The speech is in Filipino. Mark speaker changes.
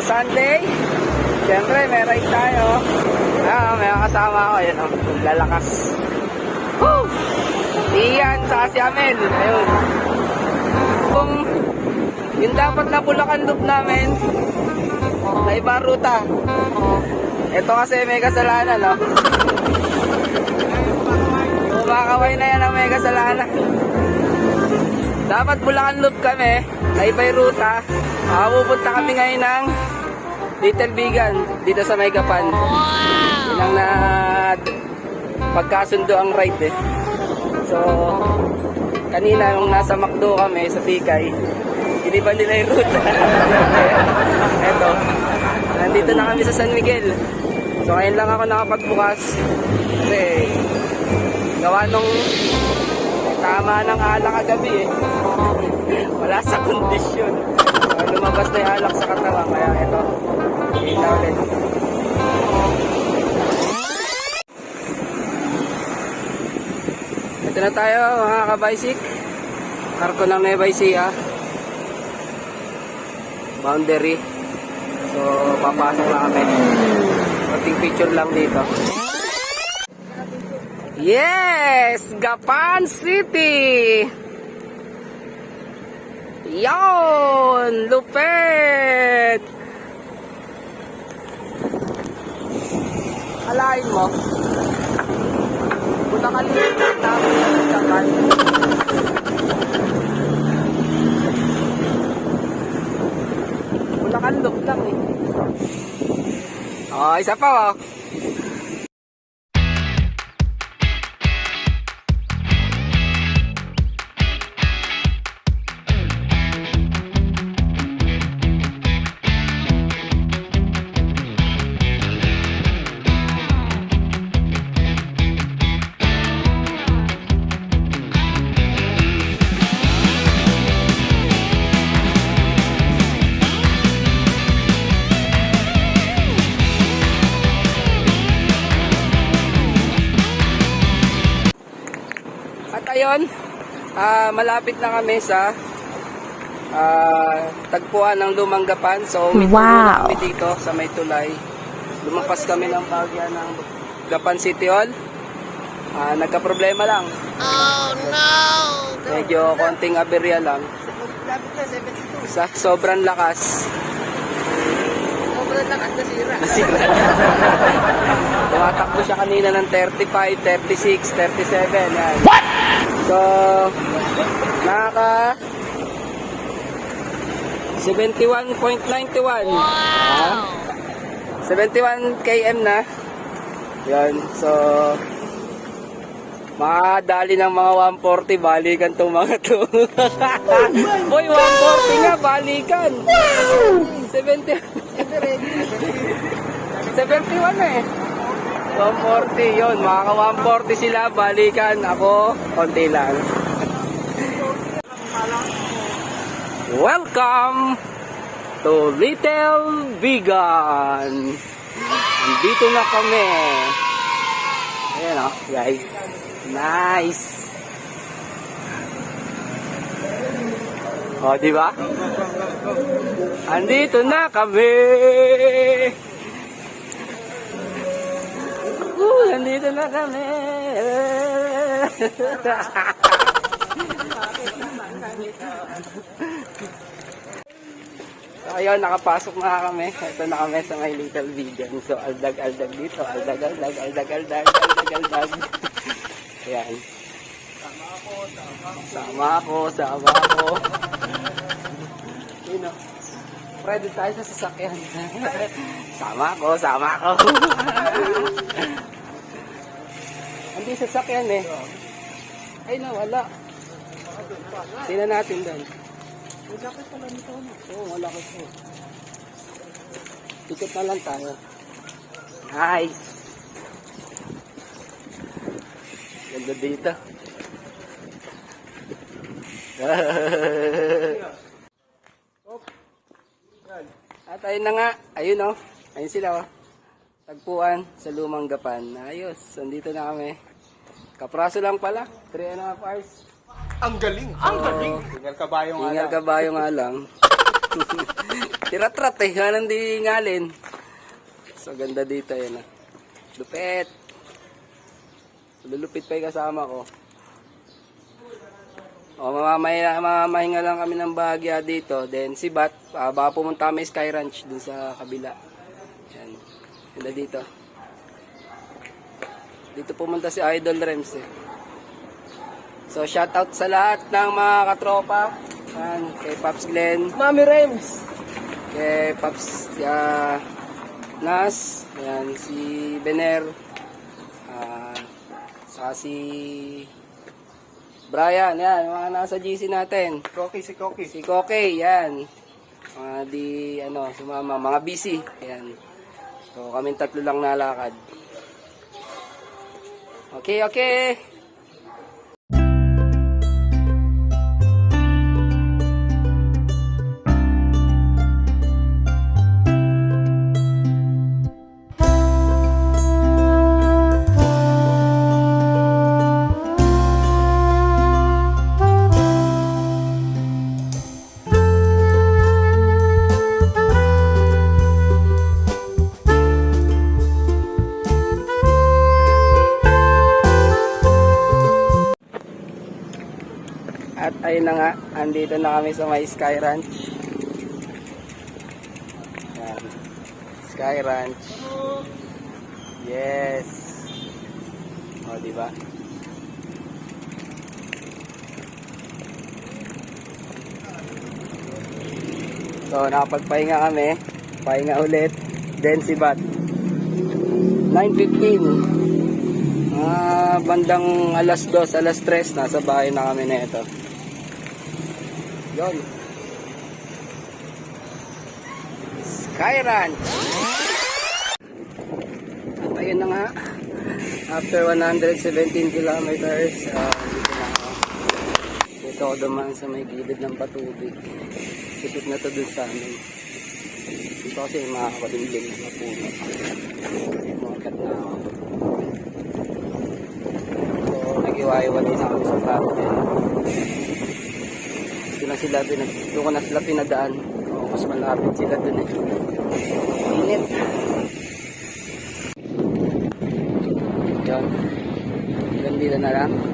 Speaker 1: Sunday. Siyempre, may ride tayo. May kasama ako. Ayan, lalakas. Woo! Iyan, saka si Amel. Ayun. Kung yung dapat na Bulacan loop namin, na ibang ruta. Ito kasi may kasalanan, no? Kumakaway na yan ang may kasalanan. Dapat Bulacan loop kami, na ibang ruta. Pupunta kami ngayon ng Little Bigan, dito sa Maygapan. Yun ang na pagkasundo ang ride eh. So, kanina nung nasa McDo kami sa Tikay, iniba nila yung route. Eto, nandito na kami sa San Miguel. So ngayon lang ako nakapagbukas kasi gawa nung tama ng alak kagabi eh. Wala sa kondisyon. Lumabas na yung alak sa katawan, kaya eto, hindi na ulit. Ito na tayo mga kabaisik. Karko ng Nueva Ecija boundary. So papasok na kami. Konting picture lang dito. Yes! Gapan City! Yon! Lupet! Alain mo. Punta ka liit namin ng Gapan. Bulacan loop lang eh. Oh, isa pa oh. Ayun, malapit na kami sa tagpuan ng Lumang Gapan. So may na kami dito sa may tulay. Lumampas kami ng bahagya ng Gapan City Hall. Nagka-problema lang. Oh no! Medyo konting aberya lang. Sa sobrang lakas. Sobrang lakas nasira. Tumatakbo siya kanina ng 35, 36, 37. Yan. What? So, nakaka 71.91. Wow! 71 km na. Yan. So, makadali ng mga 140, balikan itong mga to. Boy, 140 nga, balikan. 70. 71 eh. 140 yun, makaka 140 sila, balikan ako, konti lang. Welcome to Little Bigan. Dito na kami. Ayan o, guys. Nice. O, diba? Andito na kami. Nandito na kami. So, ayun, nakapasok na kami. Ito na kami sa may Little Bigan. So, aldag-aldag dito. Aldag-aldag, aldag-aldag, aldag-aldag. Ayan. Sama ako. Yun o. Ready tayo sa sasakyan. Sama ako. Hindi sasakyan eh. Ay nawala. Tingnan natin doon. Malaki pala nito. Oo, malaki po. Tikit na lang tayo. Nice. Ganda dito. At ayun na nga. Ayun o. Ayun sila o. Tagpuan sa Lumang Gapan. Ayos. Nandito na kami. Kapraso lang pala. 3.5 hours.
Speaker 2: Ang galing! Ang galing! Ingal kabayo nga lang.
Speaker 1: Ingal kabayo nga lang. Tirat-rat eh. Yan di ngalin. So, ganda dito. Yan ah. Lupit. Lulupit pa yung kasama ko. O, mamahinga lang kami ng bahagya dito. Then, si Bat, baka pumunta kami Sky Ranch dun sa kabila. Yan. Ganda dito. Dito pumunta si Idol Rems eh. So, shoutout sa lahat ng mga katropa. Yan, kay Pops Glenn.
Speaker 2: Mami Rems.
Speaker 1: Kay Pops Nas. Yan, si Bener. Saka si Brian. Yan, yung mga nasa GC natin.
Speaker 2: Si Koki.
Speaker 1: Si Koke, yan. Mga sumama. Mga busy. Yan. So, kaming tatlo lang nalakad. Okay. At ayun na nga, andito na kami sa may Sky Ranch. Yan. Sky Ranch. Yes. O, diba? So, nakapagpahinga kami. Pahinga ulit. Then si Bat. 9:15. Bandang alas 2, alas 3, nasa bahay na kami na ito. Yon. Sky Ranch. At ayun na nga. After 117 kilometers, dito na ako. Dito ako dumaan sa may gilid ng patubig. Isip na to dun sa amin. Dito kasi makakalimlim na puno. Makat na ako. So, nag-iwaiwalay na kami sa plato din. Doon ko na sila pinadaan. O, mas malapit sila dun eh. Init. Yan. Dito na lang.